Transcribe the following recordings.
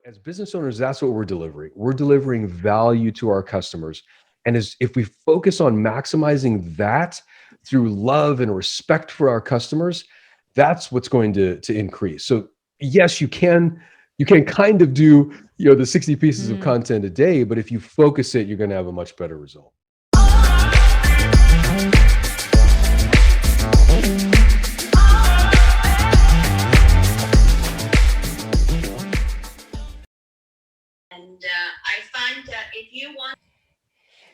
as business owners, that's what we're delivering. We're delivering value to our customers. And if we focus on maximizing that through love and respect for our customers, that's what's going to increase. So yes, you can kind of do, the 60 pieces of Mm. content a day, but if you focus it, you're going to have a much better result. And I find that if you want.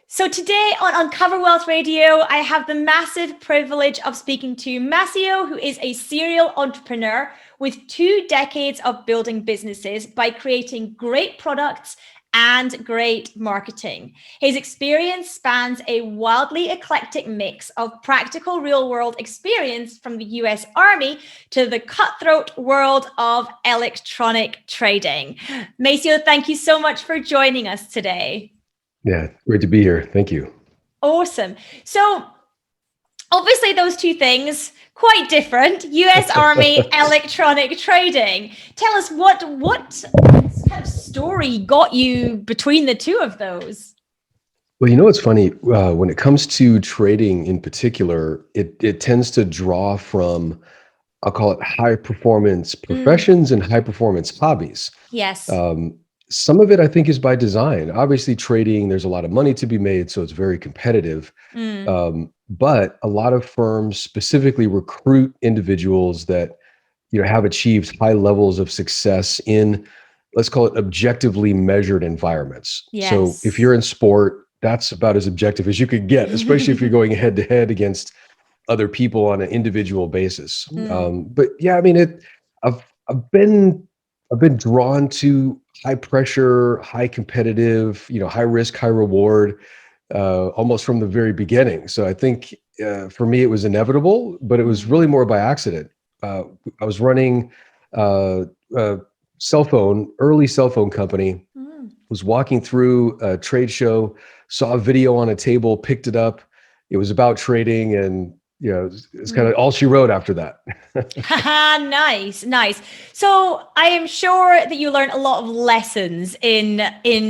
So today on Uncover Wealth Radio, I have the massive privilege of speaking to Maceo, who is a serial entrepreneur with 2 decades of building businesses by creating great products and great marketing. His experience spans a wildly eclectic mix of practical real-world experience from the US Army to the cutthroat world of electronic trading. Maceo, thank you so much for joining us today. Yeah, great to be here. Thank you. Awesome. So obviously those two things quite different. US Army, electronic trading. Tell us what kind of story got you between the two of those? Well, it's funny, when it comes to trading in particular, it tends to draw from, I'll call it high performance professions and high performance hobbies. Yes. Some of it I think is by design. Obviously, trading, there's a lot of money to be made, so it's very competitive. But a lot of firms specifically recruit individuals that have achieved high levels of success in, let's call it, objectively measured environments. So if you're in sport, that's about as objective as you could get, especially if you're going head to head against other people on an individual basis. But yeah, I mean, I've been drawn to high pressure, high competitive, high risk, high reward, almost from the very beginning. So I think for me, it was inevitable, but it was really more by accident. I was running a early cell phone company, was walking through a trade show, saw a video on a table, picked it up. It was about trading, and it's kind of all she wrote after that. Nice. So I am sure that you learned a lot of lessons in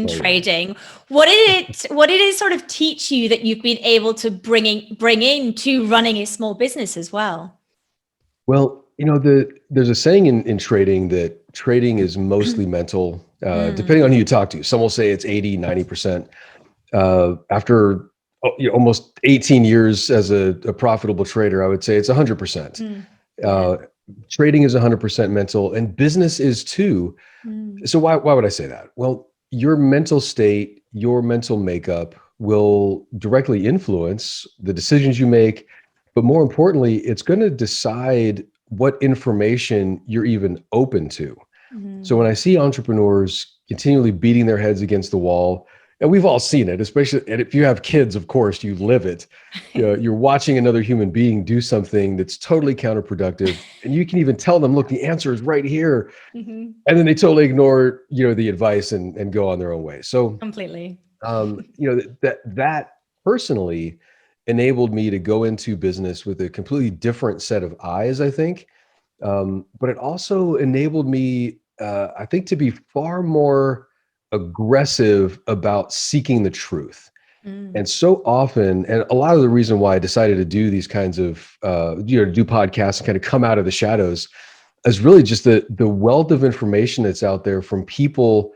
trading. What did it sort of teach you that you've been able to bring into running a small business as well? Well, there's a saying in trading that trading is mostly mental, depending on who you talk to. Some will say it's 80, 90%. After almost 18 years as a profitable trader, I would say it's 100%. Trading is 100% mental, and business is too. So why would I say that? Well, your mental state, your mental makeup will directly influence the decisions you make, but more importantly, it's going to decide what information you're even open to. So when I see entrepreneurs continually beating their heads against the wall, and we've all seen it, especially, and if you have kids, of course, you live it. You're watching another human being do something that's totally counterproductive, and you can even tell them, look, the answer is right here. And then they totally ignore, the advice and go on their own way. So completely, that personally enabled me to go into business with a completely different set of eyes, I think. But it also enabled me, I think, to be far more aggressive about seeking the truth. And so often, and a lot of the reason why I decided to do these kinds of, do podcasts and kind of come out of the shadows is really just the wealth of information that's out there from people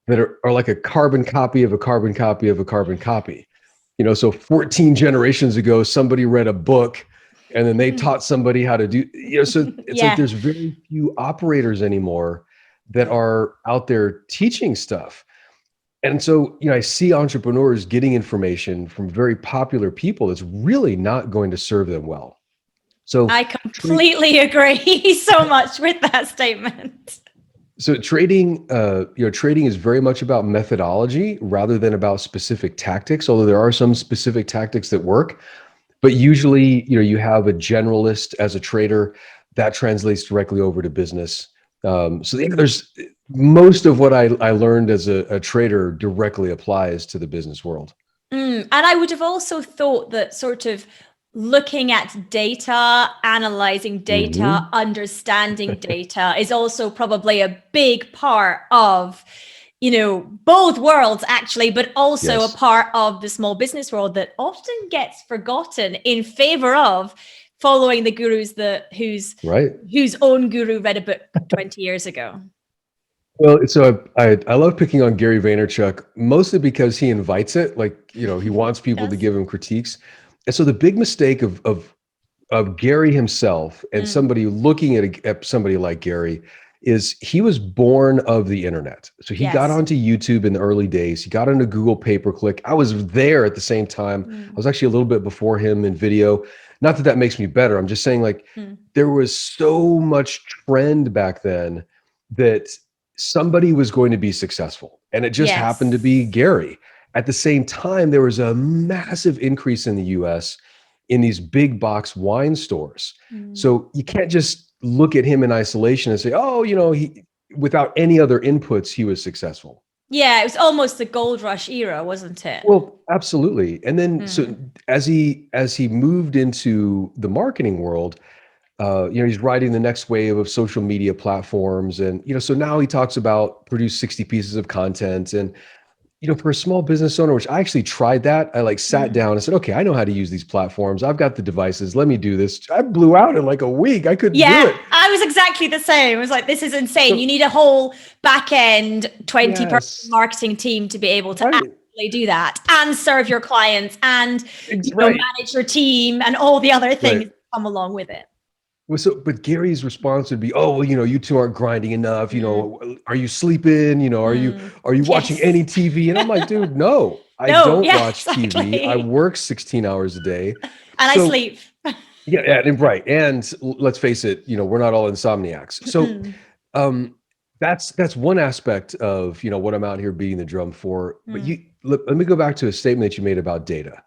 that are like a carbon copy of a carbon copy of a carbon copy. So 14 generations ago, somebody read a book and then they taught somebody how to do, so it's like there's very few operators anymore that are out there teaching stuff. And so, I see entrepreneurs getting information from very popular people that's really not going to serve them well. So I completely agree so much with that statement. So trading, trading is very much about methodology rather than about specific tactics, although there are some specific tactics that work. But usually, you have a generalist as a trader that translates directly over to business. So there's most of what I learned as a trader directly applies to the business world. And I would have also thought that sort of looking at data, analyzing data, Mhm. understanding data is also probably a big part of, both worlds actually, but also a Yes. part of the small business world that often gets forgotten in favor of following the gurus Right. whose own guru read a book 20 years ago. Well, so I love picking on Gary Vaynerchuk mostly because he invites it. Like, he wants people to Yes. give him critiques. And so the big mistake of Gary himself and somebody looking at somebody like Gary is he was born of the internet. So he got Yes. onto YouTube in the early days. He got onto Google pay-per-click. I was there at the same time. I was actually a little bit before him in video. Not that that makes me better. I'm just saying, like, there was so much trend back then that somebody was going to be successful. And it just happened to be Yes. Gary. At the same time, there was a massive increase in the US in these big box wine stores. So you can't just look at him in isolation and say, oh, he without any other inputs, he was successful. Yeah, it was almost the gold rush era, wasn't it? Well, absolutely. And then so as he moved into the marketing world, he's riding the next wave of social media platforms. And, so now he talks about produce 60 pieces of content. And for a small business owner, which I actually tried that, I sat down and said, okay, I know how to use these platforms. I've got the devices. Let me do this. I blew out in like a week. I couldn't do Yeah, it. I was exactly the same. I was like, this is insane. So, You need a whole back end 20-person yes, marketing team to be able to right, actually do that and serve your clients and right, manage your team and all the other things right. that come along with it. Well, but Gary's response would be, "Oh, well, you two aren't grinding enough. Are you sleeping? Are you watching Yes. any TV?" And I'm like, "Dude, no, I No, don't yeah, watch TV. I exactly. work 16 hours a day." And I So sleep. yeah, and right. And let's face it, we're not all insomniacs. So um, that's one aspect of what I'm out here beating the drum for. But let me go back to a statement that you made about data.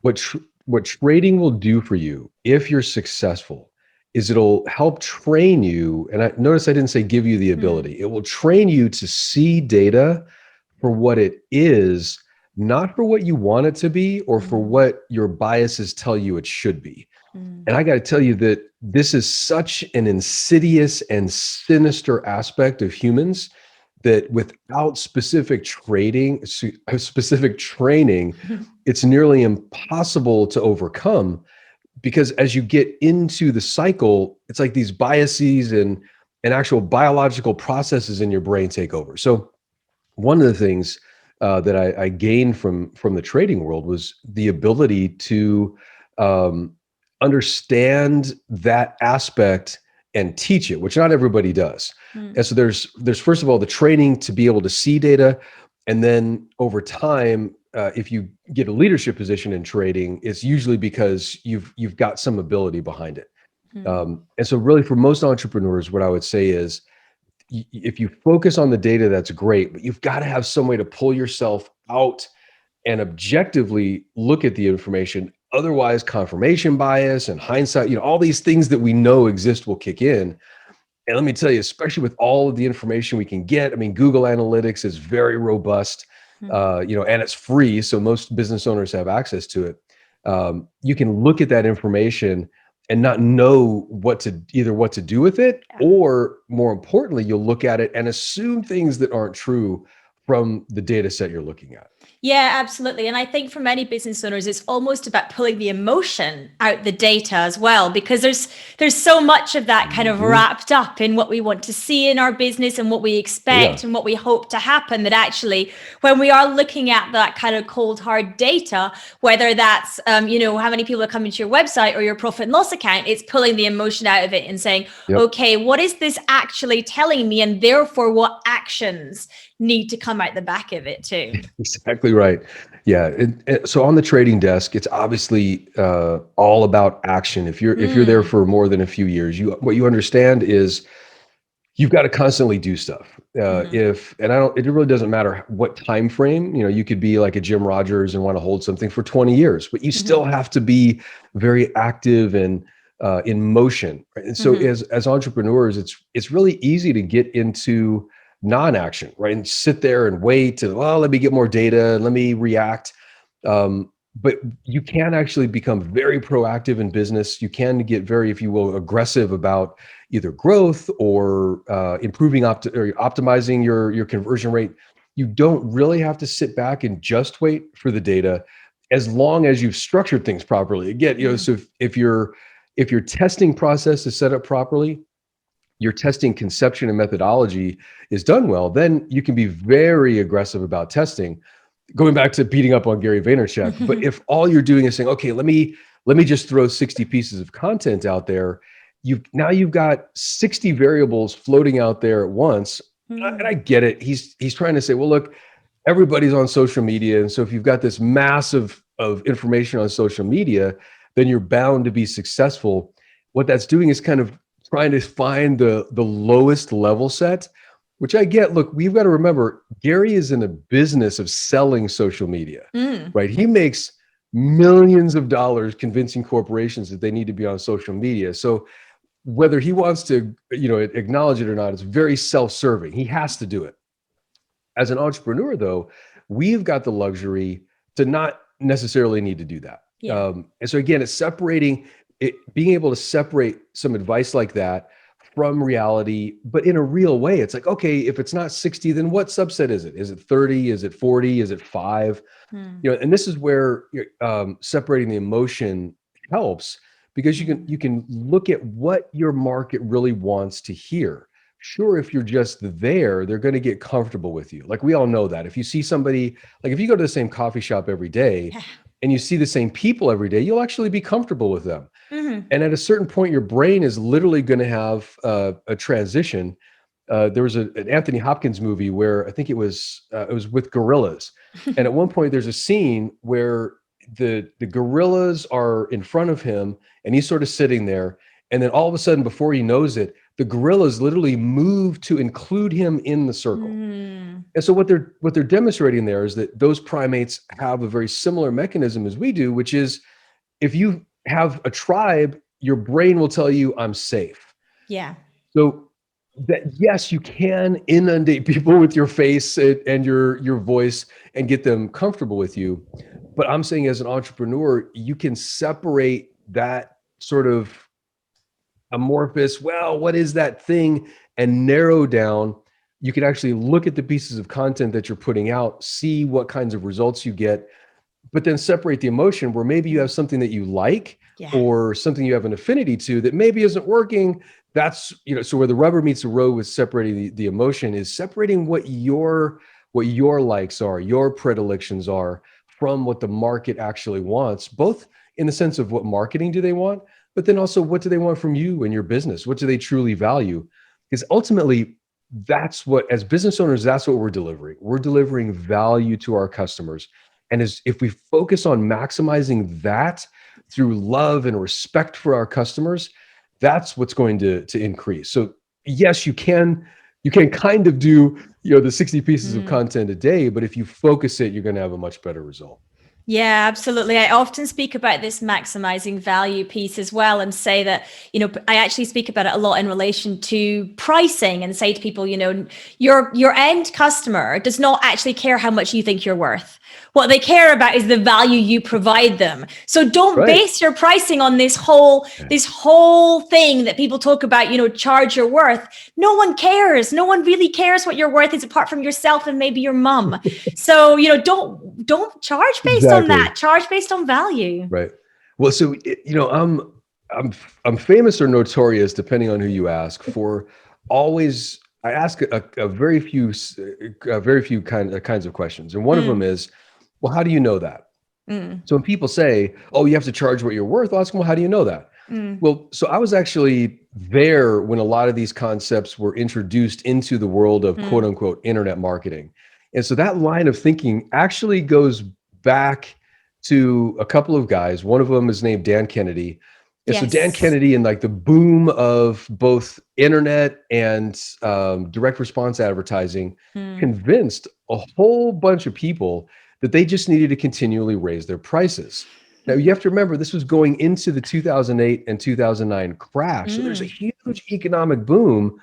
What what trading will do for you if you're successful is it'll help train you. And I notice I didn't say give you the ability. It will train you to see data for what it is, not for what you want it to be or for what your biases tell you it should be. And I got to tell you that this is such an insidious and sinister aspect of humans that without specific training, it's nearly impossible to overcome because as you get into the cycle, it's like these biases and actual biological processes in your brain take over. So one of the things that I gained from the trading world was the ability to understand that aspect and teach it, which not everybody does. And so there's first of all the training to be able to see data, and then over time, if you get a leadership position in trading, it's usually because you've got some ability behind it. And so really for most entrepreneurs, what I would say is if you focus on the data, that's great, but you've got to have some way to pull yourself out and objectively look at the information. Otherwise, confirmation bias and hindsight, all these things that we know exist will kick in. And let me tell you, especially with all of the information we can get, I mean, Google Analytics is very robust, and it's free. So most business owners have access to it. You can look at that information and not know what to do with it, or more importantly, you'll look at it and assume things that aren't true from the data set you're looking at. Yeah, absolutely. And I think for many business owners, it's almost about pulling the emotion out the data as well, because there's so much of that kind of wrapped up in what we want to see in our business and what we expect and what we hope to happen, that actually, when we are looking at that kind of cold, hard data, whether that's, how many people are coming to your website or your profit and loss account, it's pulling the emotion out of it and saying, okay, what is this actually telling me? And therefore, what actions need to come out the back of it too? Exactly right. Yeah. So on the trading desk, it's obviously all about action. If you're there for more than a few years, what you understand is you've got to constantly do stuff. It really doesn't matter what time frame. You could be like a Jim Rogers and want to hold something for 20 years, but you still have to be very active and in motion. Right? And so as entrepreneurs, it's really easy to get into non-action, right? And sit there and wait to, well, let me get more data, let me react. but you can actually become very proactive in business. You can get very, if you will, aggressive about either growth or improving or optimizing your conversion rate. You don't really have to sit back and just wait for the data, as long as you've structured things properly. Again, so if your testing process is set up properly, your testing conception and methodology is done well, then you can be very aggressive about testing, going back to beating up on Gary Vaynerchuk. But if all you're doing is saying, okay, let me just throw 60 pieces of content out there, you've got 60 variables floating out there at once. And I get it. He's trying to say, well, look, everybody's on social media. And so if you've got this massive of information on social media, then you're bound to be successful. What that's doing is kind of trying to find the lowest level set, which I get. Look, we've got to remember, Gary is in a business of selling social media, right? He makes millions of dollars convincing corporations that they need to be on social media. So whether he wants to, acknowledge it or not, it's very self-serving. He has to do it. As an entrepreneur, though, we've got the luxury to not necessarily need to do that. Yeah. And so again, it's being able to separate some advice like that from reality, but in a real way. It's like, okay, if it's not 60, then what subset is it? Is it 30? Is it 40? Is it 5? And this is where separating the emotion helps, because you can look at what your market really wants to hear. Sure, if you're just there, they're going to get comfortable with you. Like, we all know that. If you see somebody, like if you go to the same coffee shop every day and you see the same people every day, you'll actually be comfortable with them. And at a certain point, your brain is literally going to have a transition. There was an Anthony Hopkins movie where I think it was with gorillas. And at one point, there's a scene where the gorillas are in front of him and he's sort of sitting there. And then all of a sudden, before he knows it, the gorillas literally move to include him in the circle. And so what they're demonstrating there is that those primates have a very similar mechanism as we do, which is, if you have a tribe, your brain will tell you, I'm safe. Yeah. So that, yes, you can inundate people with your face and your voice and get them comfortable with you. But I'm saying, as an entrepreneur, you can separate that sort of amorphous, well, what is that thing, and narrow down. You can actually look at the pieces of content that you're putting out, see what kinds of results you get, but then separate the emotion, where maybe you have something that you like or something you have an affinity to that maybe isn't working. That's, so where the rubber meets the road with separating the emotion is separating what your likes are, your predilections are, from what the market actually wants, both in the sense of what marketing do they want, but then also what do they want from you and your business? What do they truly value? Because ultimately, that's what, as business owners, that's what we're delivering. We're delivering value to our customers. And if we focus on maximizing that through love and respect for our customers, that's what's going to increase. So yes, you can kind of do, the 60 pieces of content a day, but if you focus it, you're going to have a much better result. Yeah, absolutely. I often speak about this maximizing value piece as well, and say that, I actually speak about it a lot in relation to pricing, and say to people, your end customer does not actually care how much you think you're worth. What they care about is the value you provide them. So don't base your pricing on this whole thing that people talk about, charge your worth. No one cares. No one really cares what your worth is, apart from yourself and maybe your mom. So, don't charge based on that. Charge based on value. Right. Well, so, I'm famous or notorious, depending on who you ask, for always, I ask a very few kinds of questions. And one of them is, well, how do you know that? So when people say, oh, you have to charge what you're worth, I'll ask them, well, how do you know that? Well, so I was actually there when a lot of these concepts were introduced into the world of quote unquote internet marketing. And so that line of thinking actually goes back to a couple of guys. One of them is named Dan Kennedy. And so Dan Kennedy, in like the boom of both internet and direct response advertising, convinced a whole bunch of people that they just needed to continually raise their prices. Now, you have to remember, this was going into the 2008 and 2009 crash. So there's a huge economic boom.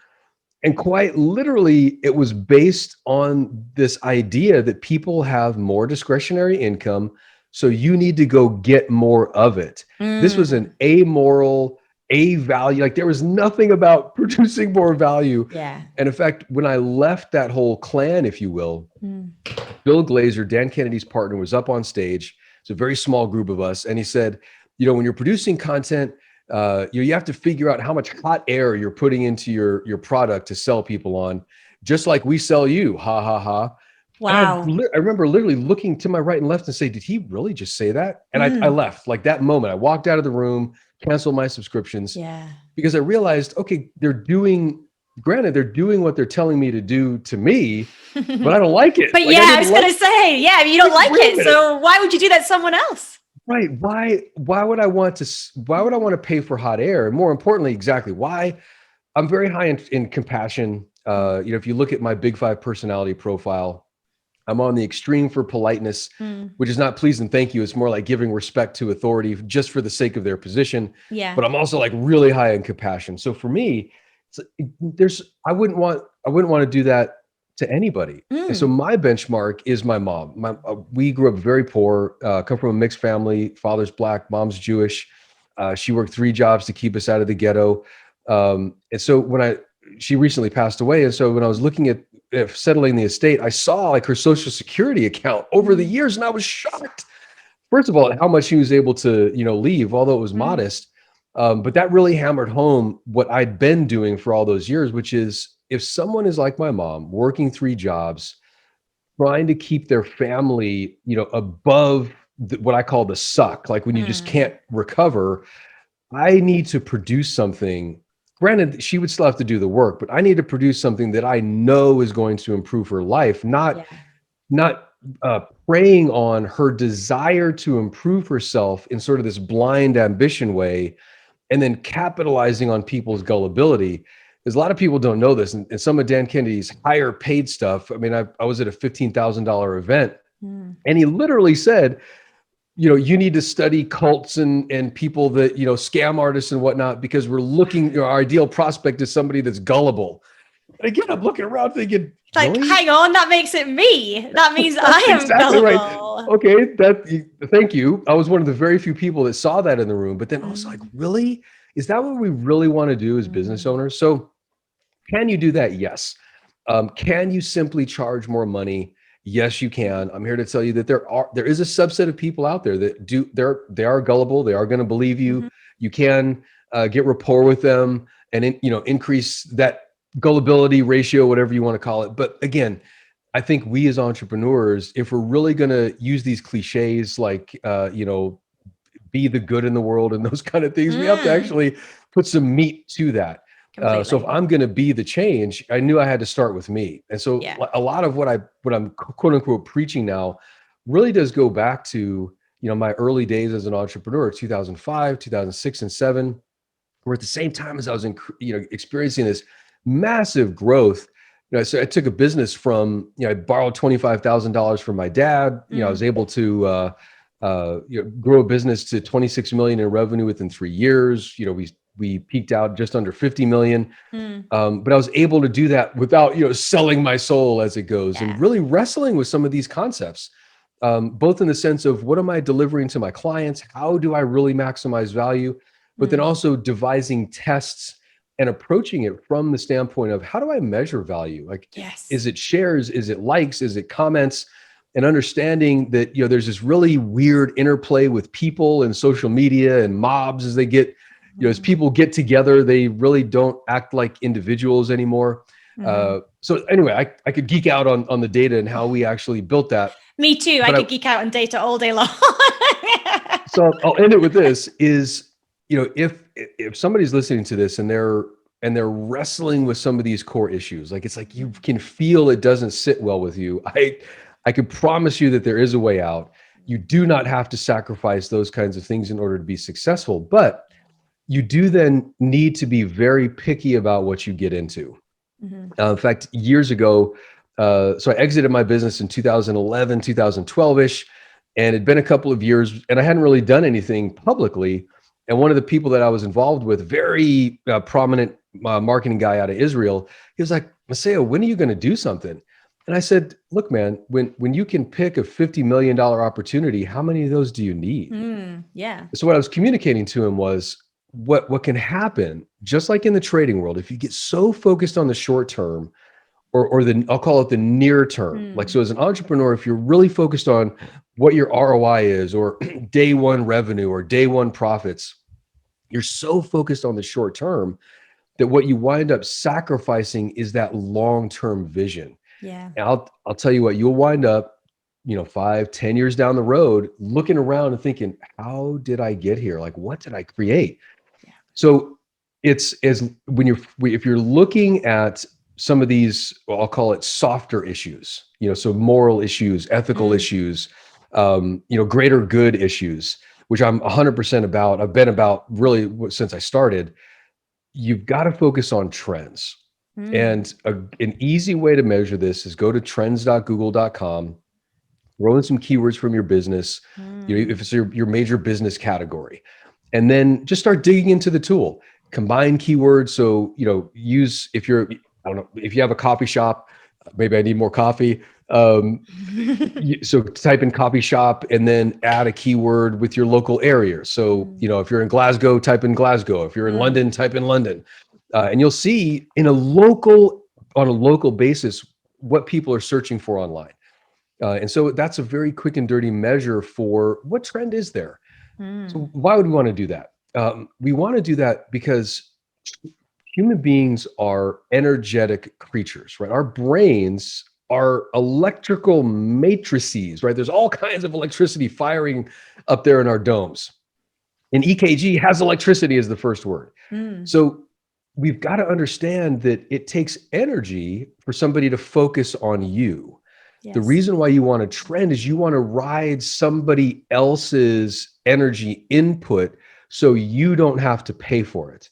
And quite literally, it was based on this idea that people have more discretionary income, So you need to go get more of it. This was an amoral, a value. Like there was nothing about producing more value. Yeah. And in fact, when I left that whole clan, if you will, Bill Glazer, Dan Kennedy's partner, was up on stage. It's a very small group of us. And he said, when you're producing content, you have to figure out how much hot air you're putting into your product to sell people on, just like we sell you. Ha, ha, ha. Wow. I remember literally looking to my right and left and say, did he really just say that? And I left like that moment. I walked out of the room, canceled my subscriptions because I realized, okay, they're doing what they're telling me to do to me, but I don't like it. But like, I was going to say, you don't like it. So why would you do that to someone else? Right. Why would I want to pay for hot air? And more importantly, exactly why I'm very high in compassion. If you look at my Big Five personality profile, I'm on the extreme for politeness, which is not please and thank you. It's more like giving respect to authority just for the sake of their position. Yeah. But I'm also like really high in compassion. So for me, I wouldn't want to do that to anybody. And so my benchmark is my mom. We grew up very poor, come from a mixed family. Father's Black, mom's Jewish. She worked 3 jobs to keep us out of the ghetto. And so she recently passed away. And so when I was looking at settling the estate, I saw like her Social Security account over the years, and I was shocked. First of all, at how much she was able to, leave, although it was modest. But that really hammered home what I'd been doing for all those years, which is if someone is like my mom, working 3 jobs, trying to keep their family, above what I call the suck, like when you just can't recover, I need to produce something. Granted, she would still have to do the work, but I need to produce something that I know is going to improve her life, not preying on her desire to improve herself in sort of this blind ambition way, and then capitalizing on people's gullibility. Because a lot of people don't know this, and some of Dan Kennedy's higher paid stuff. I mean, I was at a $15,000 event, and he literally said, you need to study cults and people that, scam artists and whatnot, because we're looking, our ideal prospect is somebody that's gullible. And again, I'm looking around thinking, like, really? Hang on, that makes it me. That means I am exactly gullible. Right. Okay, thank you. I was one of the very few people that saw that in the room, but then I was like, really? Is that what we really want to do as business owners? So can you do that? Yes. Can you simply charge more money? Yes, you can. I'm here to tell you that there is a subset of people out there that they are gullible. They are going to believe you. You can get rapport with them and increase that gullibility ratio, whatever you want to call it. But again, I think we as entrepreneurs, if we're really going to use these cliches like be the good in the world and those kind of things, we have to actually put some meat to that. So if I'm going to be the change, I knew I had to start with me. And so a lot of what I'm quote unquote preaching now really does go back to, my early days as an entrepreneur, 2005, 2006 and 7, where at the same time as I was experiencing this massive growth, so I took a business from, I borrowed $25,000 from my dad. I was able to grow a business to 26 million in revenue within 3 years. We peaked out just under 50 million. But I was able to do that without, selling my soul as it goes, and really wrestling with some of these concepts, both in the sense of what am I delivering to my clients? How do I really maximize value? But then also devising tests and approaching it from the standpoint of how do I measure value? Like, is it shares? Is it likes? Is it comments? And understanding that, there's this really weird interplay with people and social media and mobs as they get, as people get together, they really don't act like individuals anymore. So anyway, I could geek out on the data and how we actually built that. Me too. I could geek out on data all day long. So I'll end it with this is, if somebody's listening to this and they're wrestling with some of these core issues, like it's like you can feel it doesn't sit well with you. I can promise you that there is a way out. You do not have to sacrifice those kinds of things in order to be successful, but you do then need to be very picky about what you get into. In fact, years ago, so I exited my business in 2011, 2012-ish, and it'd been a couple of years and I hadn't really done anything publicly. And one of the people that I was involved with, very prominent marketing guy out of Israel, he was like, Maceo, when are you going to do something? And And I said, look, man, when you can pick a $50 million opportunity, how many of those do you need? Yeah. So what I was communicating to him was what can happen, just like in the trading world, if you get so focused on the short term or the, I'll call it the near term. Like, so as an entrepreneur, if you're really focused on what your ROI is or day one revenue or day one profits, you're so focused on the short term that what you wind up sacrificing is that long-term vision. Yeah. And I'll tell you what, you'll wind up, 5-10 years down the road, looking around and thinking, how did I get here? Like, what did I create? Yeah. So it's as if you're looking at some of these, well, I'll call it softer issues, so moral issues, ethical issues, greater good issues, which I'm 100% about. I've been about really since I started. You've got to focus on trends. And an easy way to measure this is go to trends.google.com, throw in some keywords from your business, if it's your major business category, and then just start digging into the tool. Combine keywords. So, use, I don't know, if you have a coffee shop, maybe I need more coffee. So type in coffee shop and then add a keyword with your local area. So, if you're in Glasgow, type in Glasgow. If you're in London, type in London. And you'll see on a local basis what people are searching for online. And so that's a very quick and dirty measure for what trend is there. So why would we want to do that? We want to do that because human beings are energetic creatures, right? Our brains are electrical matrices, right? There's all kinds of electricity firing up there in our domes. And EKG has electricity as the first word. So we've got to understand that it takes energy for somebody to focus on you. Yes. The reason why you want to trend is you want to ride somebody else's energy input so you don't have to pay for it.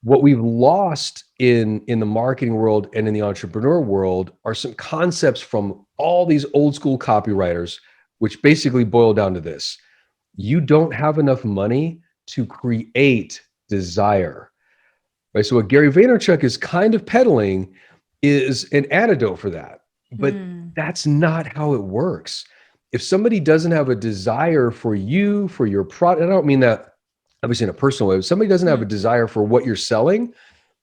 What we've lost in the marketing world and in the entrepreneur world are some concepts from all these old school copywriters, which basically boil down to this. You don't have enough money to create desire. Right. So what Gary Vaynerchuk is kind of peddling is an antidote for that. But that's not how it works. If somebody doesn't have a desire for you, for your product, I don't mean that obviously in a personal way, if somebody doesn't have a desire for what you're selling,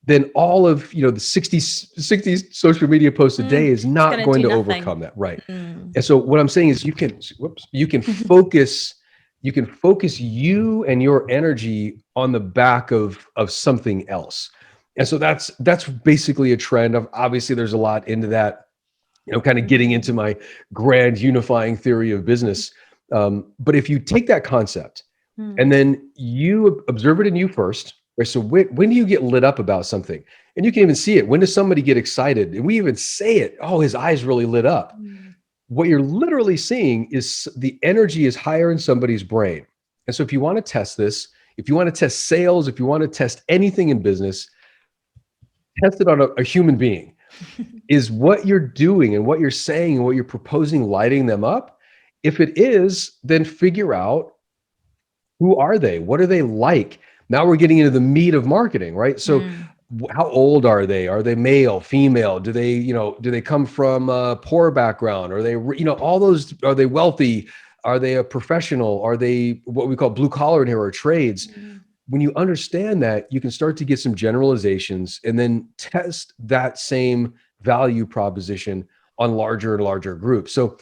then all of the 60 social media posts a day is not going to overcome that. Right. And so what I'm saying is you can focus you and your energy on the back of something else. And so that's basically a trend of, obviously there's a lot into that, kind of getting into my grand unifying theory of business. But if you take that concept and then you observe it in you first, right? So when do you get lit up about something? And you can even see it. When does somebody get excited? And we even say it, oh, his eyes really lit up. What you're literally seeing is the energy is higher in somebody's brain. And so if you want to test this, if you want to test sales, if you want to test anything in business, test it on a human being. Is what you're doing and what you're saying and what you're proposing lighting them up? If it is, then figure out, who are they? What are they like? Now we're getting into the meat of marketing, right? So how old are they? Are they male, female? Do they come from a poor background? Are they, all those, are they wealthy? Are they a professional? Are they what we call blue collar in here, or trades? When you understand that, you can start to get some generalizations and then test that same value proposition on larger and larger groups. So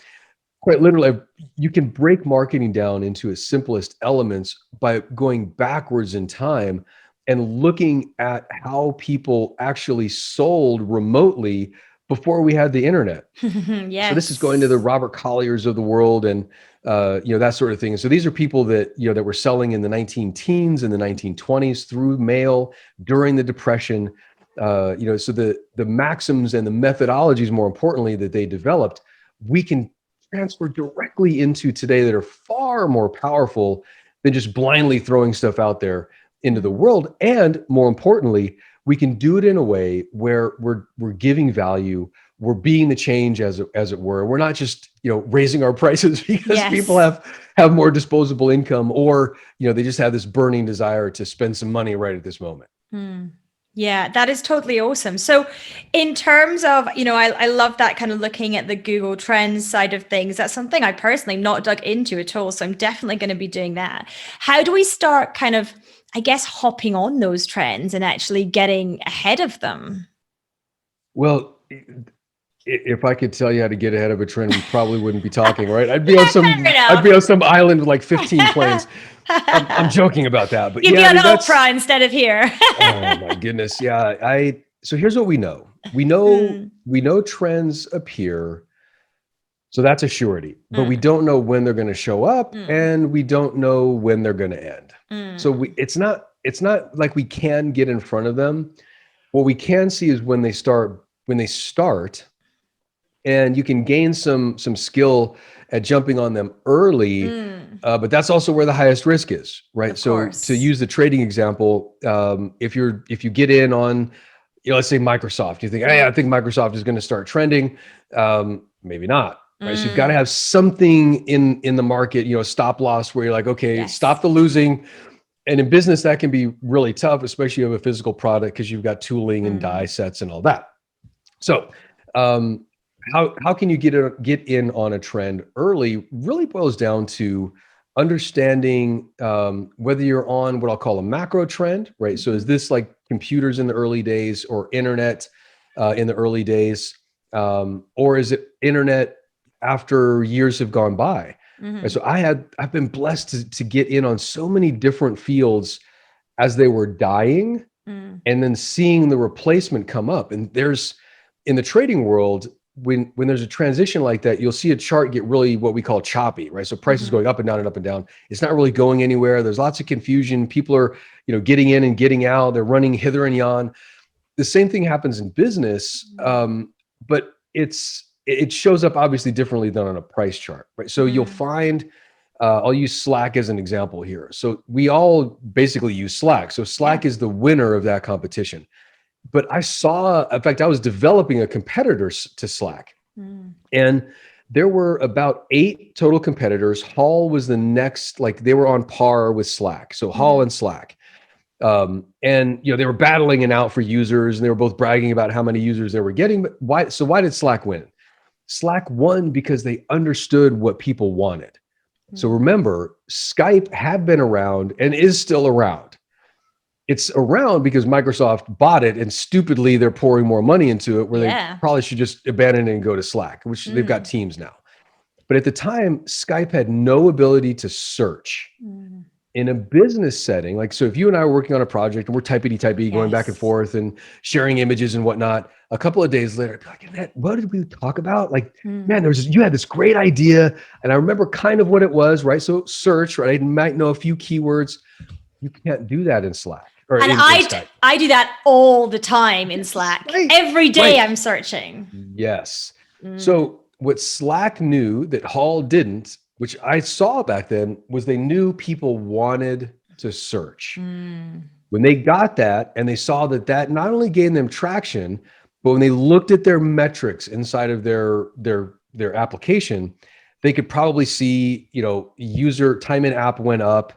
quite literally, you can break marketing down into its simplest elements by going backwards in time and looking at how people actually sold remotely before we had the internet. Yes. So this is going to the Robert Colliers of the world and that sort of thing. And so these are people that that were selling in the 19-teens and the 1920s through mail during the Depression. So the maxims and the methodologies, more importantly, that they developed, we can transfer directly into today that are far more powerful than just blindly throwing stuff out there into the world. And more importantly, we can do it in a way where we're giving value, we're being the change as it were. We're not just raising our prices because people have more disposable income, or they just have this burning desire to spend some money right at this moment. Yeah, that is totally awesome. So in terms of, I love that kind of looking at the Google Trends side of things. That's something I personally not dug into at all. So I'm definitely going to be doing that. How do we start kind of, I guess, hopping on those trends and actually getting ahead of them? Well, if I could tell you how to get ahead of a trend, we probably wouldn't be talking, right? I'd be on Fair some island with like 15 planes. I'm enough. joking about that, but You'd yeah, be I on mean that's Oprah instead of here. oh my goodness. Yeah, so here's what we know. Mm, We know trends appear, so that's a surety. But we mm, don't know when they're going to show up mm, and we don't know when they're going to end. So mm, it's not like we can get in front of them. What we can see is when they start and you can gain some skill at jumping on them early, mm. but that's also where the highest risk is, right? Of So to course. use the trading example, if you get in on, let's say Microsoft, you think, hey, I think Microsoft is going to start trending, maybe not, right? So you've got to Mm, have something in the market, stop loss where you're like, okay, yes. stop the losing. And in business, that can be really tough, especially if you have a physical product because you've got tooling and die Mm, sets and all that. So, um, how can you get in on a trend early? Really boils down to understanding whether you're on what I'll call a macro trend, right? So, is mhm, this like computers in the early days or internet in the early days, or is it internet after years have gone by? Right? mhm, So, I've been blessed to get in on so many different fields as they were dying mm, and then seeing the replacement come up. And there's in the trading world, when there's a transition like that, you'll see a chart get really what we call choppy, right? So prices mhm, going up and down and up and down. It's not really going anywhere. There's lots of confusion. People are, getting in and getting out. They're running hither and yon. The same thing happens in business, but it shows up obviously differently than on a price chart, right? So you'll mm, find I'll use Slack as an example here. So we all basically use Slack. So yeah. Slack is the winner of that competition. But in fact, I was developing a competitor to Slack, Mm, and there were about 8 total competitors. Hall was the next, like they were on par with Slack. So Hall mhm, and Slack. And they were battling it out for users and they were both bragging about how many users they were getting. But why did Slack win? Slack won because they understood what people wanted. So mm. remember, Skype had been around and is still around. It's around because Microsoft bought it and stupidly they're pouring more money into it where they Yeah. probably should just abandon it and go to Slack, which they've got Mm, Teams now. But at the time, Skype had no ability to search. mm. In a business setting, like, so if you and I were working on a project and we're typey going back and Yes. forth and sharing images and whatnot, a couple of days later, I'd be like, Annette, what did we talk about? Like, man, Mm. you had this great idea. And I remember kind of what it was, right? So search, right? I might know a few keywords. You can't do that in Slack or And in Skype. I do that all the time in Yes, Slack. right, Every day right. I'm searching. Yes. Mm, So what Slack knew that Hall didn't, which I saw back then, was they knew people wanted to search. mm, When they got that and they saw that not only gained them traction, but when they looked at their metrics inside of their application, they could probably see, user time in app went up,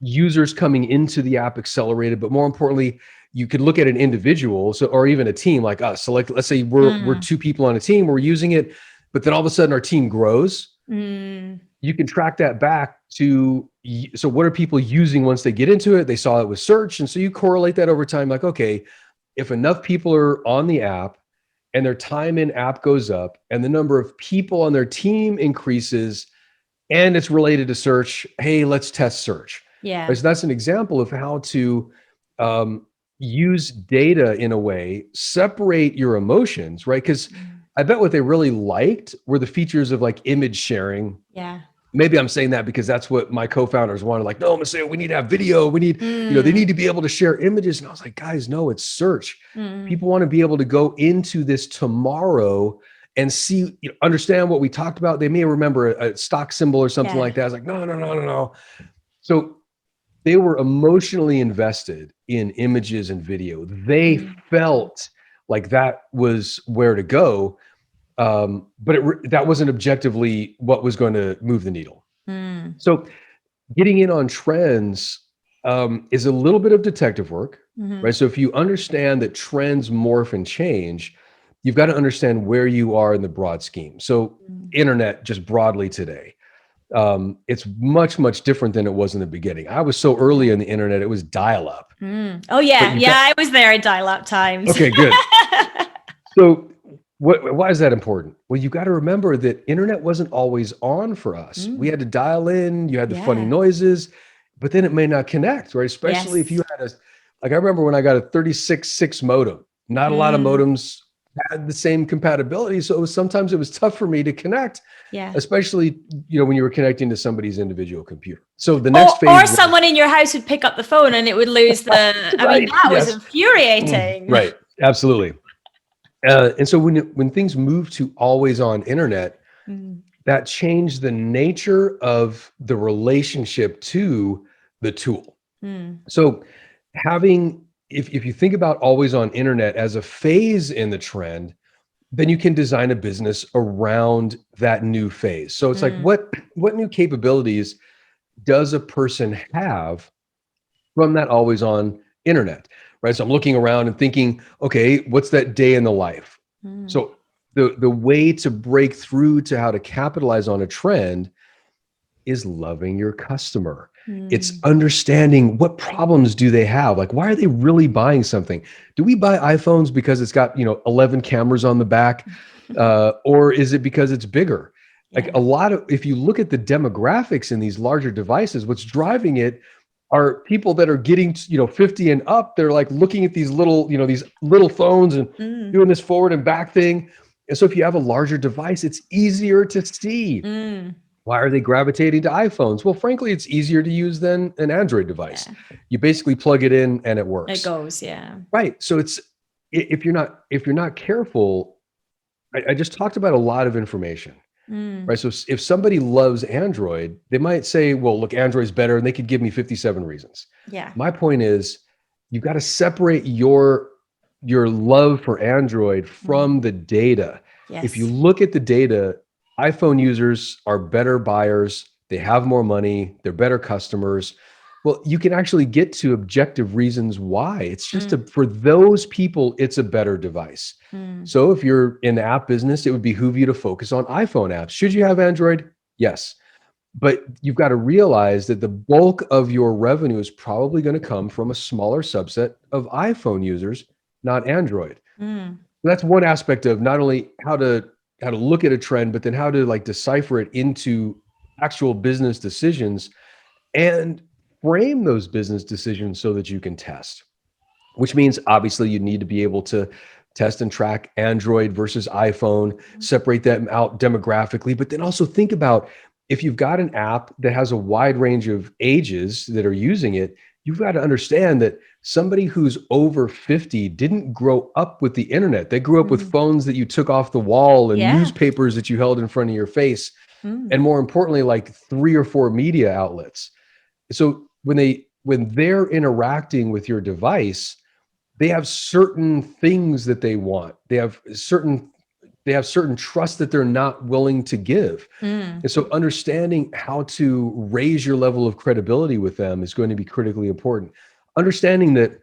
users coming into the app accelerated, but more importantly, you could look at an individual, so or even a team like us. So like let's say we're mm, 2 people on a team, we're using it, but then all of a sudden our team grows. mm. You can track that back to, so what are people using once they get into it? They saw it with search. And so you correlate that over time, like, okay, if enough people are on the app and their time in app goes up and the number of people on their team increases and it's related to search, hey, let's test search. Yeah. Right? So that's an example of how to um, use data in a way, separate your emotions, right? Because Mm. I bet what they really liked were the features of like image sharing. Yeah. Maybe I'm saying that because that's what my co-founders wanted. Like, no, Maceo, we need to have video. We need, they need Mm, to be able to share images. And I was like, guys, no, it's search. mm. People want to be able to go into this tomorrow and see, understand what we talked about. They may remember a stock symbol or something Yeah. like that. I was like, no, no, no, no, no. So they were emotionally invested in images and video. They Mm, felt like that was where to go. But that wasn't objectively what was going to move the needle. mm, So getting in on trends, is a little bit of detective work, Mhm. right? So if you understand that trends morph and change, you've got to understand where you are in the broad scheme. So internet just broadly today, it's much, much different than it was in the beginning. I was so early in the internet, it was dial-up. Oh yeah, But you've yeah, got I was there at dial-up times. okay, good. So why is that important? Well, you got to remember that internet wasn't always on for us. We had to dial in, you had the funny Yeah. noises, but then it may not connect, right? Especially if Yes. you had like I remember when I got a 36.6 modem. Not a lot of modems had the same compatibility, so sometimes it was tough for me to connect, Yeah. especially when you were connecting to somebody's individual computer. So the next Or, phase or someone in your house would pick up the phone and it would lose the. I mean, right, that was yes. infuriating. Right, absolutely. And so when things move to always on internet, that changed the nature of the relationship to the tool. So if you think about always on internet as a phase in the trend, then you can design a business around that new phase. So it's like what new capabilities does a person have from that always on internet, right? So I'm looking around and thinking, okay, what's that day in the life? So the way to break through to how to capitalize on a trend is loving your customer. It's understanding what problems do they have? Like, why are they really buying something? Do we buy iPhones because it's got, 11 cameras on the back? Or is it because it's bigger? Like if you look at the demographics in these larger devices, what's driving it are people that are getting, 50 and up. They're like looking at these little phones and doing this forward and back thing. And so if you have a larger device, it's easier to see. Why are they gravitating to iPhones? Well, frankly, it's easier to use than an Android device. You basically plug it in and it works. It goes, yeah. Right. So if you're not careful, I just talked about a lot of information. Right. So if somebody loves Android, they might say, well, look, Android's better, and they could give me 57 reasons. Yeah. My point is, you've got to separate your love for Android from the data. Yes. If you look at the data, iPhone users are better buyers, they have more money, they're better customers. Well, you can actually get to objective reasons why. It's just for those people, it's a better device. So if you're in the app business, it would behoove you to focus on iPhone apps. Should you have Android? Yes. But you've got to realize that the bulk of your revenue is probably going to come from a smaller subset of iPhone users, not Android. That's one aspect of not only how to look at a trend, but then how to like decipher it into actual business decisions and frame those business decisions so that you can test, which means obviously you need to be able to test and track Android versus iPhone, separate them out demographically, but then also think about if you've got an app that has a wide range of ages that are using it, you've got to understand that somebody who's over 50 didn't grow up with the internet. They grew up with phones that you took off the wall and newspapers that you held in front of your face. And more importantly, like 3 or 4 media outlets. So when they're interacting with your device, they have certain things that they want. They have certain trust that they're not willing to give. And so understanding how to raise your level of credibility with them is going to be critically important. Understanding that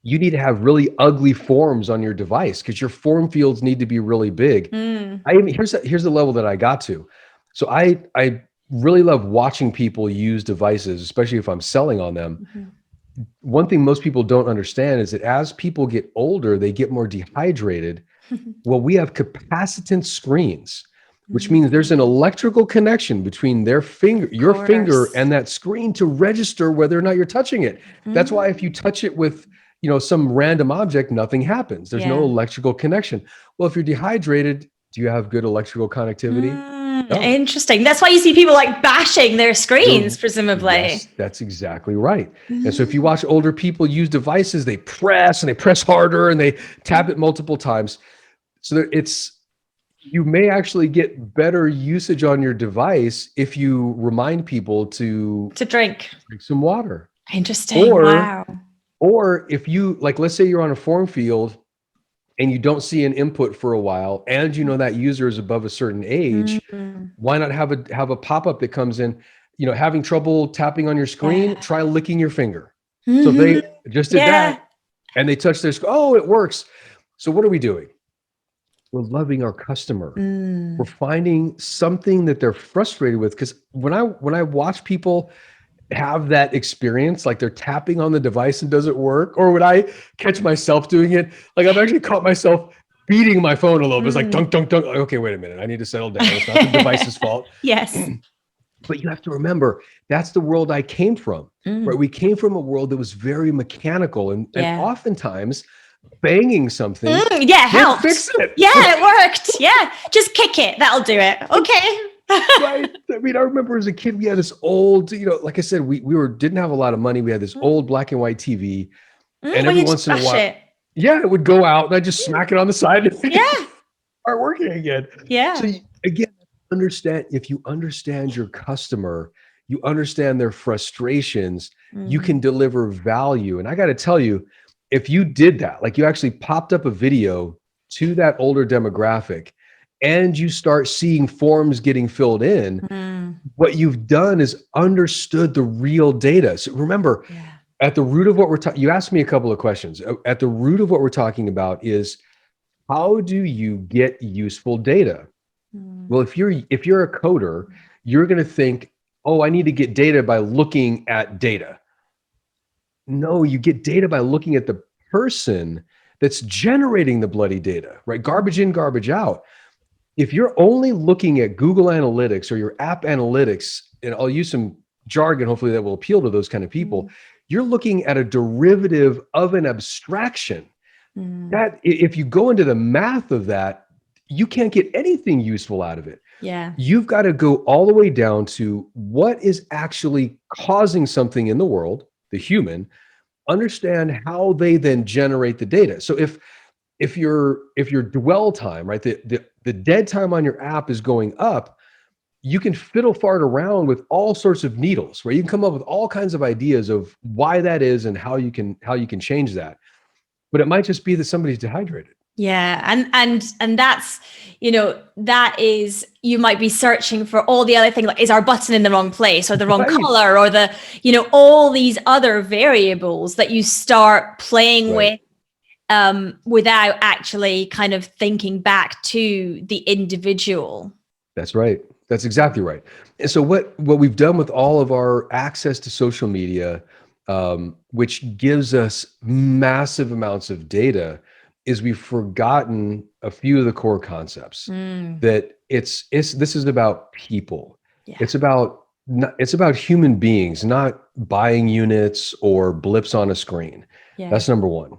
you need to have really ugly forms on your device because your form fields need to be really big. Here's the level that I got to. So I really love watching people use devices, especially if I'm selling on them. One thing most people don't understand is that as people get older, they get more dehydrated. Well, we have capacitance screens, which means there's an electrical connection between your finger and that screen to register whether or not you're touching it. That's why if you touch it with, some random object, nothing happens. There's no electrical connection. Well, if you're dehydrated, do you have good electrical connectivity? No. Interesting. That's why you see people like bashing their screens, presumably. Yes, that's exactly right. And so if you watch older people use devices, they press and they press harder and they tap it multiple times. So you may actually get better usage on your device if you remind people to drink some water. Interesting. Wow. Or if you, like, let's say you're on a form field and you don't see an input for a while, and that user is above a certain age, why not have a pop-up that comes in, having trouble tapping on your screen, try licking your finger. So they just did Yeah. that and they touched their screen. Oh, it works. So what are we doing? We're loving our customer. We're finding something that they're frustrated with. Because when I watch people have that experience, like they're tapping on the device and doesn't work, or when I catch myself doing it, like I've actually caught myself beating my phone a little bit. It's like dunk, dunk, dunk. Okay, wait a minute. I need to settle down. It's not the device's fault. Yes. But you have to remember, that's the world I came from, right? We came from a world that was very mechanical and oftentimes banging something Yeah, helps. Fix it. Yeah, it worked. Yeah, just kick it. That'll do it. Okay. Right. I mean, I remember as a kid, we had this old, like I said, we didn't have a lot of money. We had this old black and white TV, and every once in a while, it would go out, and I just smack it on the side and start working again. Yeah. So again, if you understand your customer, you understand their frustrations, you can deliver value. And I got to tell you, if you did that, like you actually popped up a video to that older demographic and you start seeing forms getting filled in, what you've done is understood the real data. So remember, at the root of what we're talking, you asked me a couple of questions. At the root of what we're talking about is, how do you get useful data? Well, if you're a coder, you're going to think, oh, I need to get data by looking at data. No, you get data by looking at the person that's generating the bloody data, right? Garbage in, garbage out. If you're only looking at Google Analytics or your app analytics, and I'll use some jargon, hopefully that will appeal to those kind of people, you're looking at a derivative of an abstraction. That if you go into the math of that, you can't get anything useful out of it. Yeah. You've got to go all the way down to what is actually causing something in the world, the human, understand how they then generate the data. So if your dwell time, right, the dead time on your app is going up, you can fiddle fart around with all sorts of needles, right? You can come up with all kinds of ideas of why that is and how you can change that. But it might just be that somebody's dehydrated. Yeah. And that's, that is, you might be searching for all the other things, like, is our button in the wrong place or the wrong color or the, all these other variables that you start playing with without actually kind of thinking back to the individual. That's right. That's exactly right. And so what we've done with all of our access to social media, which gives us massive amounts of data, is we've forgotten a few of the core concepts. That this is about people. Yeah. It's about human beings, not buying units or blips on a screen. Yeah. That's number one.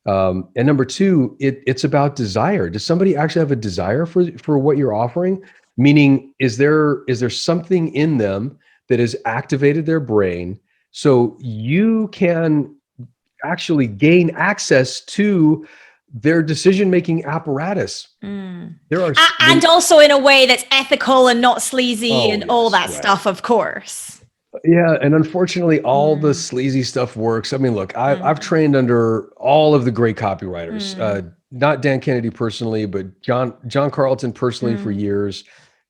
And number two, it's about desire. Does somebody actually have a desire for what you're offering? Meaning, is there something in them that has activated their brain so you can actually gain access to their decision-making apparatus? There are, and also in a way that's ethical and not sleazy all that stuff, of course. Yeah, and unfortunately, all the sleazy stuff works. I mean, look, I've trained under all of the great copywriters. Not Dan Kennedy personally, but John Carlton personally for years.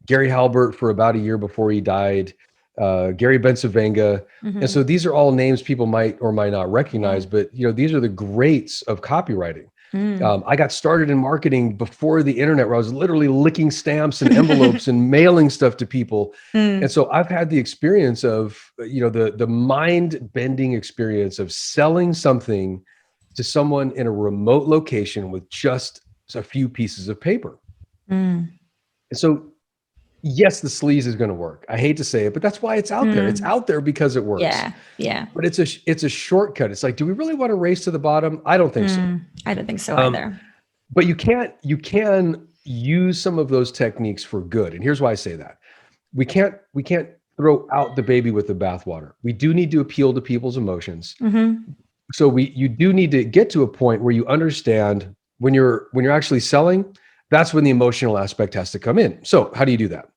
Gary Halbert for about a year before he died. Gary Bencivenga. And so these are all names people might or might not recognize, but these are the greats of copywriting. I got started in marketing before the internet, where I was literally licking stamps and envelopes and mailing stuff to people. And so I've had the experience of, the mind-bending experience of selling something to someone in a remote location with just a few pieces of paper. And so, yes, the sleaze is going to work. I hate to say it, but that's why it's out there. It's out there because it works. Yeah. But it's a shortcut. It's like, do we really want to race to the bottom? I don't think so. I don't think so either. But you can use some of those techniques for good. And here's why I say that. We can't throw out the baby with the bathwater. We do need to appeal to people's emotions. So you do need to get to a point where you understand when you're actually selling, that's when the emotional aspect has to come in. So how do you do that?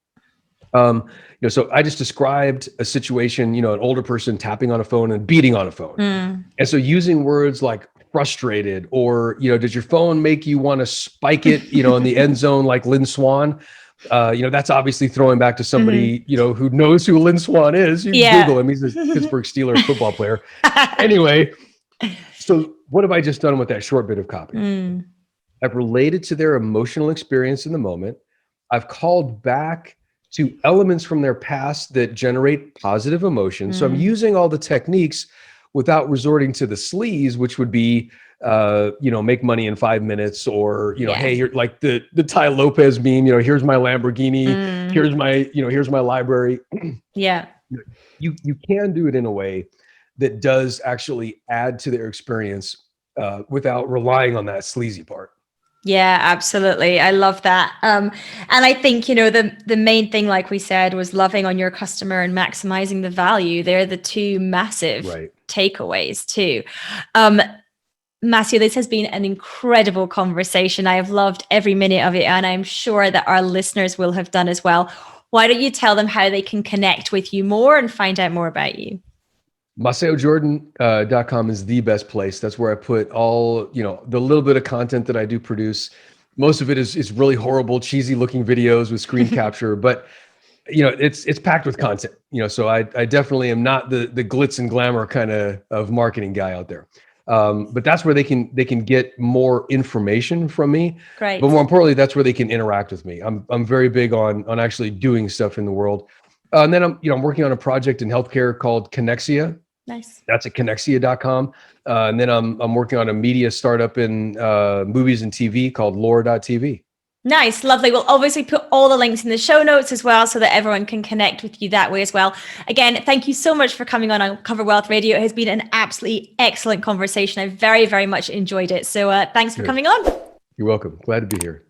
So I just described a situation, an older person tapping on a phone and beating on a phone. And so using words like frustrated, or, does your phone make you want to spike it, in the end zone like Lynn Swan? That's obviously throwing back to somebody, who knows who Lynn Swann is. You can Google him. He's a Pittsburgh Steelers football player. Anyway, so what have I just done with that short bit of copy? I've related to their emotional experience in the moment. I've called back to elements from their past that generate positive emotions. So I'm using all the techniques without resorting to the sleaze, which would be, make money in 5 minutes, or, hey, you're like the Ty Lopez meme, here's my Lamborghini, here's my library. Yeah. You can do it in a way that does actually add to their experience without relying on that sleazy part. Yeah, absolutely. I love that. And I think, the main thing, like we said, was loving on your customer and maximizing the value. They're the two massive takeaways too. Maceo, this has been an incredible conversation. I have loved every minute of it, and I'm sure that our listeners will have done as well. Why don't you tell them how they can connect with you more and find out more about you? MaceoJordan.com is the best place. That's where I put all, the little bit of content that I do produce. Most of it is really horrible, cheesy looking videos with screen capture, but it's packed with content, so I definitely am not the glitz and glamour kind of marketing guy out there. But that's where they can get more information from me. Great. But more importantly, that's where they can interact with me. I'm very big on actually doing stuff in the world. And then I'm working on a project in healthcare called Connexia. Nice. That's at Connexia.com. And then I'm working on a media startup in movies and TV called Lore.tv. Nice. Lovely. We'll obviously put all the links in the show notes as well, so that everyone can connect with you that way as well. Again, thank you so much for coming on Uncover Wealth Radio. It has been an absolutely excellent conversation. I very, very much enjoyed it. So thanks for coming on. You're welcome. Glad to be here.